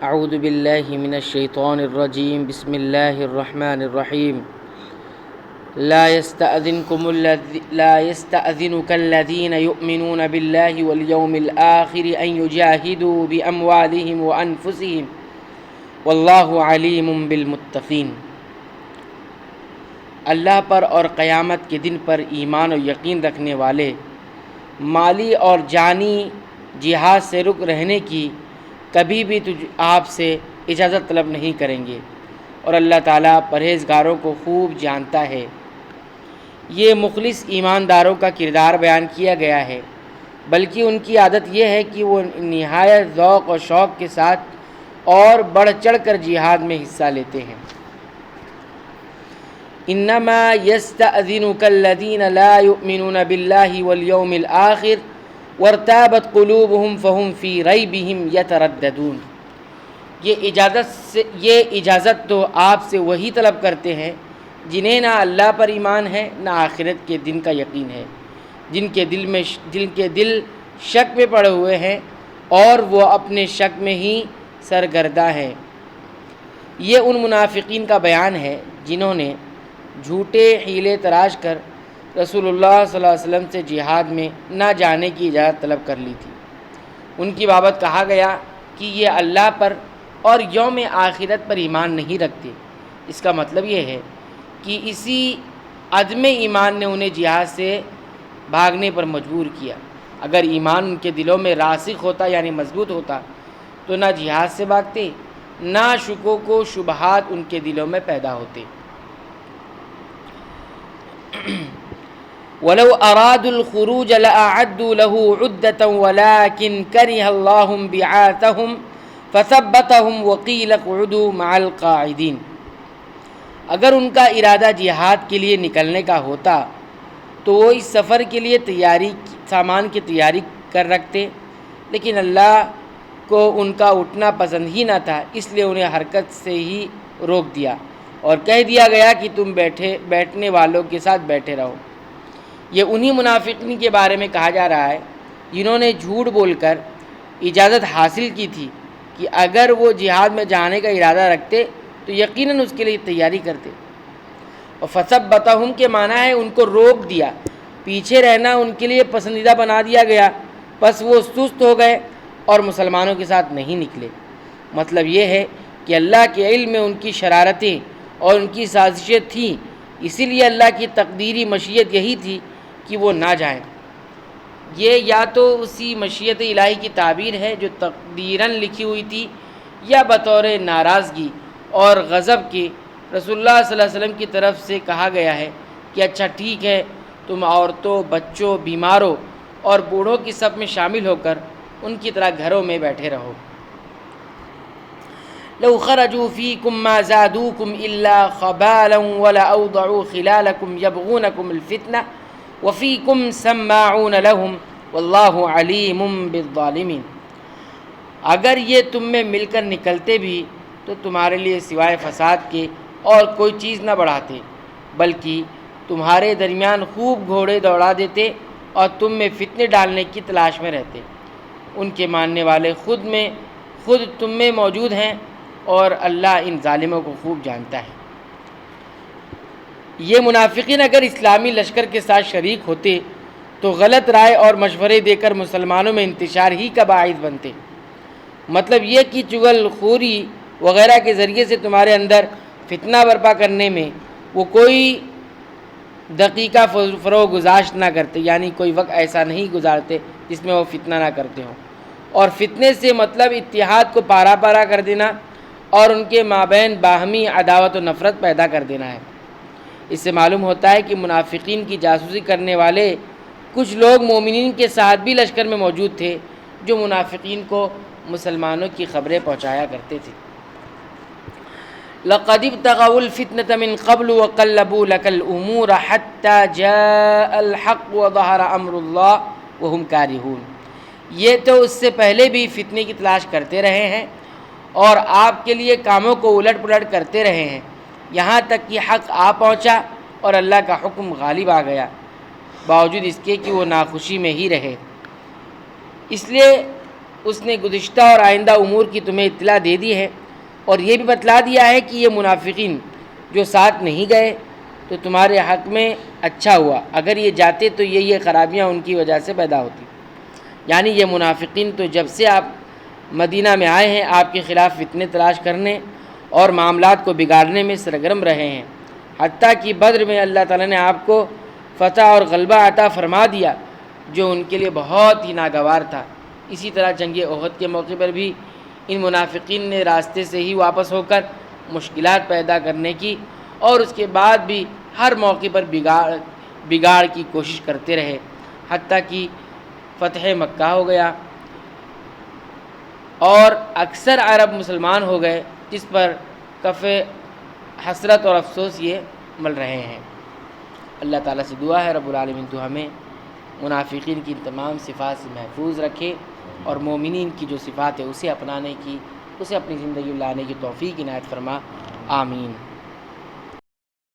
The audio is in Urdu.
اعوذ باللہ من الشیطان الرجیم بسم اللہ الرحمن الرحیم لا يستأذنك الذين يؤمنون بالله واليوم الآخر أن يجاهدوا بأموالهم وأنفسهم والله عليم بالمتقين۔ اللہ پر اور قیامت کے دن پر ایمان و یقین رکھنے والے مالی اور جانی جہاد سے رک رہنے کی کبھی بھی آپ سے اجازت طلب نہیں کریں گے، اور اللہ تعالیٰ پرہیزگاروں کو خوب جانتا ہے۔ یہ مخلص ایمانداروں کا کردار بیان کیا گیا ہے، بلکہ ان کی عادت یہ ہے کہ وہ نہایت ذوق و شوق کے ساتھ اور بڑھ چڑھ کر جہاد میں حصہ لیتے ہیں۔ انما يستأذنك الذين لا يؤمنون بالله واليوم الآخر وارتابت قلوبهم فهم في ريبهم يترددون۔ یہ اجازت تو آپ سے وہی طلب کرتے ہیں جنہیں نہ اللہ پر ایمان ہے نہ آخرت کے دن کا یقین ہے، جن کے دل شک میں پڑے ہوئے ہیں اور وہ اپنے شک میں ہی سرگرداں ہیں۔ یہ ان منافقین کا بیان ہے جنہوں نے جھوٹے حیلے تراش کر رسول اللہ صلی اللہ علیہ وسلم سے جہاد میں نہ جانے کی اجازت طلب کر لی تھی۔ ان کی بابت کہا گیا کہ یہ اللہ پر اور یوم آخرت پر ایمان نہیں رکھتے۔ اس کا مطلب یہ ہے کہ اسی عدم ایمان نے انہیں جہاد سے بھاگنے پر مجبور کیا۔ اگر ایمان ان کے دلوں میں راسخ ہوتا یعنی مضبوط ہوتا تو نہ جہاد سے بھاگتے نہ شکوک و شبہات ان کے دلوں میں پیدا ہوتے۔ وَلَوْ أَرَادُوا الْخُرُوجَ لَأَعَدُّوا لَهُ عُدَّةً وَلَكِنْ كَرِهَ اللَّهُ انبِعَاثَهُمْ فَثَبَّتَهُمْ وَقِيلَ اقْعُدُوا مَعَ الْقَاعِدِينَ۔ اگر ان کا ارادہ جہاد کے لیے نکلنے کا ہوتا تو وہ اس سفر کے لیے سامان کی تیاری کر رکھتے، لیکن اللہ کو ان کا اٹھنا پسند ہی نہ تھا، اس لیے انہیں حرکت سے ہی روک دیا اور کہہ دیا گیا کہ تم بیٹھنے والوں کے ساتھ بیٹھے رہو۔ یہ انہی منافقین کے بارے میں کہا جا رہا ہے جنہوں نے جھوٹ بول کر اجازت حاصل کی تھی کہ اگر وہ جہاد میں جانے کا ارادہ رکھتے تو یقیناً اس کے لیے تیاری کرتے۔ اور فثبتہم کے معنی ہے ان کو روک دیا، پیچھے رہنا ان کے لیے پسندیدہ بنا دیا گیا، بس وہ سست ہو گئے اور مسلمانوں کے ساتھ نہیں نکلے۔ مطلب یہ ہے کہ اللہ کے علم میں ان کی شرارتیں اور ان کی سازشیں تھیں، اسی لیے اللہ کی تقدیری مشیت یہی تھی کہ وہ نہ جائیں۔ یہ یا تو اسی مشیت الہی کی تعبیر ہے جو تقدیراً لکھی ہوئی تھی، یا بطور ناراضگی اور غضب کے رسول اللہ صلی اللہ علیہ وسلم کی طرف سے کہا گیا ہے کہ اچھا ٹھیک ہے، تم عورتوں، بچوں، بیماروں اور بوڑھوں کی صف میں شامل ہو کر ان کی طرح گھروں میں بیٹھے رہو۔ لو خرجوا فيكم ما زادوكم إلا خبالا ولأوضعوا خلالكم يبغونكم الفتنة وفيكم سماعون لهم والله عليم بالظالمين۔ اگر یہ تم میں مل کر نکلتے بھی تو تمہارے لیے سوائے فساد کے اور کوئی چیز نہ بڑھاتے، بلکہ تمہارے درمیان خوب گھوڑے دوڑا دیتے اور تم میں فتنے ڈالنے کی تلاش میں رہتے۔ ان کے ماننے والے خود تم میں موجود ہیں اور اللہ ان ظالموں کو خوب جانتا ہے۔ یہ منافقین اگر اسلامی لشکر کے ساتھ شریک ہوتے تو غلط رائے اور مشورے دے کر مسلمانوں میں انتشار ہی کا باعث بنتے۔ مطلب یہ کہ چغل خوری وغیرہ کے ذریعے سے تمہارے اندر فتنہ برپا کرنے میں وہ کوئی دقیقہ فروغ گزاشت نہ کرتے، یعنی کوئی وقت ایسا نہیں گزارتے جس میں وہ فتنہ نہ کرتے ہوں۔ اور فتنے سے مطلب اتحاد کو پارا پارا کر دینا اور ان کے مابین باہمی عداوت و نفرت پیدا کر دینا ہے۔ اس سے معلوم ہوتا ہے کہ منافقین کی جاسوسی کرنے والے کچھ لوگ مومنین کے ساتھ بھی لشکر میں موجود تھے جو منافقین کو مسلمانوں کی خبریں پہنچایا کرتے تھے۔ لَقَدِ ابْتَغَوُا الْفِتْنَةَ مِنْ قَبْلُ وَقَلَّبُوا لَكَ الْأُمُورَ حَتَّى جَاءَ الْحَقُّ وَظَهَرَ أَمْرُ اللَّهِ وَهُمْ كَارِهُونَ۔ یہ تو اس سے پہلے بھی فتنے کی تلاش کرتے رہے ہیں اور آپ کے لیے کاموں کو الٹ پلٹ کرتے رہے ہیں، یہاں تک کہ حق آ پہنچا اور اللہ کا حکم غالب آ گیا، باوجود اس کے کہ وہ ناخوشی میں ہی رہے۔ اس لیے اس نے گزشتہ اور آئندہ امور کی تمہیں اطلاع دے دی ہے، اور یہ بھی بتلا دیا ہے کہ یہ منافقین جو ساتھ نہیں گئے تو تمہارے حق میں اچھا ہوا، اگر یہ جاتے تو یہ خرابیاں ان کی وجہ سے پیدا ہوتی۔ یعنی یہ منافقین تو جب سے آپ مدینہ میں آئے ہیں آپ کے خلاف فتنے تلاش کرنے اور معاملات کو بگاڑنے میں سرگرم رہے ہیں، حتیٰ کہ بدر میں اللہ تعالیٰ نے آپ کو فتح اور غلبہ عطا فرما دیا جو ان کے لیے بہت ہی ناگوار تھا۔ اسی طرح جنگ احد کے موقع پر بھی ان منافقین نے راستے سے ہی واپس ہو کر مشکلات پیدا کرنے کی اور اس کے بعد بھی ہر موقع پر بگاڑ کی کوشش کرتے رہے، حتیٰ کہ فتح مکہ ہو گیا اور اکثر عرب مسلمان ہو گئے، جس پر کف حسرت اور افسوس یہ مل رہے ہیں۔ اللہ تعالیٰ سے دعا ہے رب العالمین تو ہمیں منافقین کی تمام صفات سے محفوظ رکھے اور مومنین کی جو صفات ہے اسے اپنانے کی، اسے اپنی زندگی میں لانے کی توفیق عنایت فرما، آمین۔